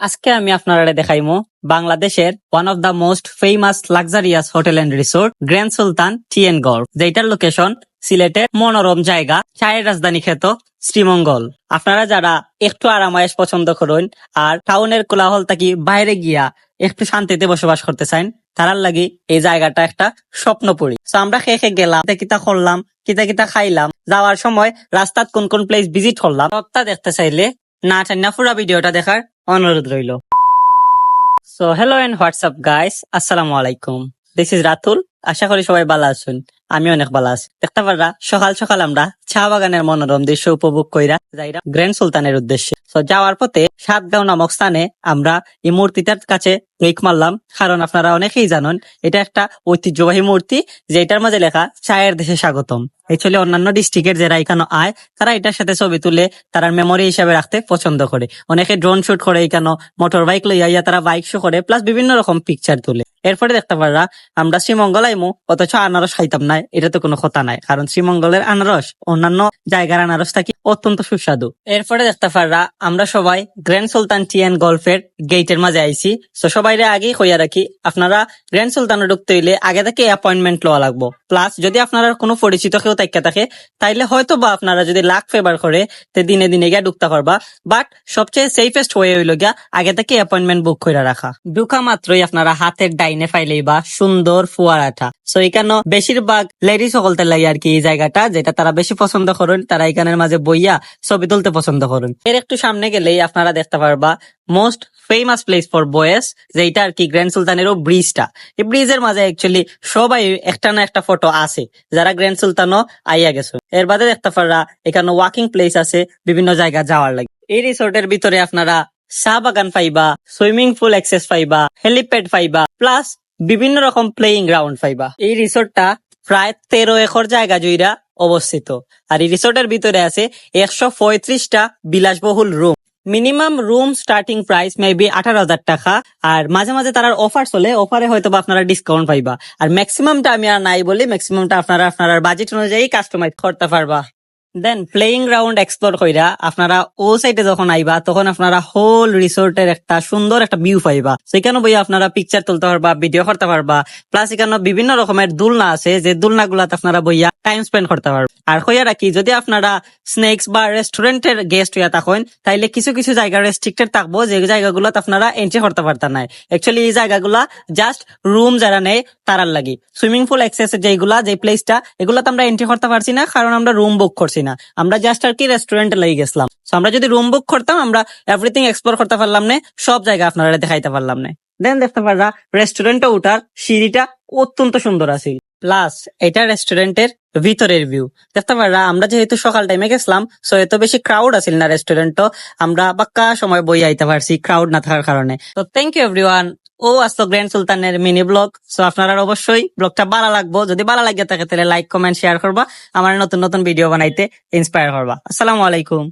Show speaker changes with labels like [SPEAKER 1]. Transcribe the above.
[SPEAKER 1] আজকে আমি আপনারা দেখাইমু বাংলাদেশের one of the most famous luxurious hotel and resort Grand Sultan Tea and Golf, যেটার লোকেশন সিলেটের মনোরম জায়গা চায়ের রাজধানী খ্যাত শ্রীমঙ্গল। আপনারা যারা একটু আরামায়েশ পছন্দ করুন আর টাউনের কোলাহল থাকি বাইরে গিয়া একটু শান্তিতে বসবাস করতে চান, তারার লাগি এই জায়গাটা একটা স্বপ্নপুরী। তো আমরা খেয়ে গেলাম, কিতা করলাম, কিতা খাইলাম, যাওয়ার সময় রাস্তাত কোন কোন প্লেস ভিজিট করলাম, সবটা দেখতে চাইলে না টান্না পুরো ভিডিওটা দেখার অনুরোধ রইল। So hello and what's up guys, আসসালামু আলাইকুম। This is Ratul. আশা করি সবাই ভালো আছেন, আমি অনেক ভালো আছি। দেখতে পাররা সকাল সকাল আমরা চা বাগানের মনোরম দৃশ্য উপভোগ কইরা যাইরা গ্র্যান্ড সুলতানের উদ্দেশ্যে। তো যাওয়ার পথে সাতগাঁও নামক স্থানে আমরা এই মূর্তিটার কাছে ব্রেক মারলাম, কারণ আপনারা অনেকেই জানেন এটা একটা ঐতিহ্যবাহী মূর্তি, যেটার মাঝে লেখা চায়ের দেশে স্বাগতম। অ্যাকচুয়ালি অন্যান্য ডিস্ট্রিক্টের যারা এখানে আয় তারা এটার সাথে ছবি তুলে তারা মেমোরি হিসাবে রাখতে পছন্দ করে। অনেকে ড্রোন শুট করে, এখানে মোটর বাইক লইয়া তারা বাইক শো করে, প্লাস বিভিন্ন রকম পিকচার তুলে। এরপরে দেখতে পাররা আমরা শ্রীমঙ্গল আইমু, অথচ আনারস খাইতাম না, এটা তো কোনো কথা নাই, কারণ শ্রীমঙ্গলের আনারস অন্যান্য জায়গার আনারস থাকি অত্যন্ত সুস্বাদু। এরপরে দেখতে পাররা আমরা সবাই গ্র্যান্ড সুলতান টি এন্ড গল্ফের গেটের মাঝে আইছি। তো সবাই আগেই কইয়া রাখি, আপনারা গ্র্যান্ড সুলতানে ঢুকতে হইলে আগে থেকে অ্যাপয়েন্টমেন্ট লওয়া লাগবো। প্লাস যদি আপনারা কোনো পরিচিত কেউ থাকে তাইলে হয়তো বা আপনারা যদি লাক ফেভার করে তে দিনে দিনে গিয়া ঢুকতে পারবা। বাট সবচেয়ে সেফেস্ট ওয়ে হইল গিয়া আগে থেকে অ্যাপয়েন্টমেন্ট বুক করে রাখা। ঢুকা মাত্রই আপনারা হাতের ডাইনে ফাইলেই বা সুন্দর ফুয়ারাটা। সো এখানে বেশিরভাগ লেডিস সকলতে লাগে আর কি এই জায়গাটা, যেটা তারা বেশি পছন্দ করেন, তারা এখানের মাঝে বইয়া ছবি তুলতে পছন্দ করেন। এর একটু সামনে গেলেই আপনারা দেখতে পারবা most famous place for boys, যেটা আর কি গ্র্যান্ড সুলতানেরও ব্রিজটা। এই ব্রিজের মাঝে অ্যাকচুয়ালি সবাই একটা না একটা ফটো আছে যারা গ্র্যান্ড সুলতানও আইয়া গেছে। এর বাদে দেখতে পাররা এখানে ওয়াকিং প্লেস আছে বিভিন্ন জায়গা যাওয়ার লাগে। এই রিসোর্টের ভিতরে আপনারা চা বাগান পাইবা, সুইমিং পুল অ্যাক্সেস পাইবা, হেলিপ্যাড পাইবা, প্লাস বিভিন্ন রকম প্লেইং গ্রাউন্ড পাইবা। এই রিসোর্টটা প্রায় 13 একর জায়গা জুইরা অবস্থিত, আর এই রিসোর্টের ভিতরে আছে 135টা বিলাসবহুল room. Minimum room starting price maybe 18,000 টাকা, আর মাঝে মাঝে তার অফার চলে, অফারে হয়তো আপনারা ডিসকাউন্ট পাইবা। আর ম্যাক্সিমামটা আমি আর নাই বলি, ম্যাক্সিমামটা আপনারা বাজেট অনুযায়ী কাস্টমাইজ করতে পারবা। দেন প্লেইং গ্রাউন্ড এক্সপ্লোর কইরা আপনারা ও সাইডে যখন আইবা তখন আপনারা হোল রিসোর্টের একটা সুন্দর একটা ভিউ পাইবা। সেখানে বইয়া আপনারা পিকচার তুলতে পারবা, ভিডিও করতে পারবা। প্লাস এখানে বিভিন্ন রকমের দুলনা আছে, যে দুলনা গুলাতে আপনারা বইয়া টাইম স্পেন্ড করতে পারবা। আর কইয়া রাখি, যদি আপনারা স্নেক্স বা রেস্টুরেন্টের গেস্ট হইয়া থাকেন তাইলে কিছু কিছু জায়গা রেস্ট্রিক্টেড থাকবো, যে জায়গাগুলোতে আপনারা এন্ট্রি করতে পারতেন না। অ্যাকচুয়ালি এই জায়গাগুলা জাস্ট রুম যারা নেই তারার লাগি। সুইমিং পুল অ্যাক্সেস যেগুলা, যে প্লেসটা, এগুলাতে আমরা এন্ট্রি করতে পারছি না, কারণ আমরা রুম বুক করছি না, আমরা জাস্ট আর কি রেস্টুরেন্টে লাগি গেছিলাম। আমরা যদি রুম বুক করতাম আমরা এভরিথিং এক্সপ্লোর করতে পারলাম না, সব জায়গা আপনারা দেখাইতে পারলাম না। দেন দেখতে পাররা রেস্টুরেন্টে উঠার সিঁড়িটা অত্যন্ত সুন্দর আছে। প্লাস এটা রেস্টুরেন্টের ভিতরের ভিউ দেখতে পাররা। আমরা যেহেতু সকাল টাইমে গেছিলাম, সো এত বেশি ক্রাউড আছিল না রেস্টুরেন্টও, আমরা বাক্কা সময় বই আইতে পারছি ক্রাউড না থাকার কারণে। তো থ্যাংক ইউ এভরিওয়ান। ও আসতো গ্র্যান্ড সুলতানের মিনি ব্লগ। সো আপনারা অবশ্যই ব্লগটা ভালো লাগবো, যদি ভালো লাগে থাকে তাহলে লাইক কমেন্ট শেয়ার করবা, আমার নতুন নতুন ভিডিও বানাইতে ইন্সপায়ার করবা। আসসালামু আলাইকুম।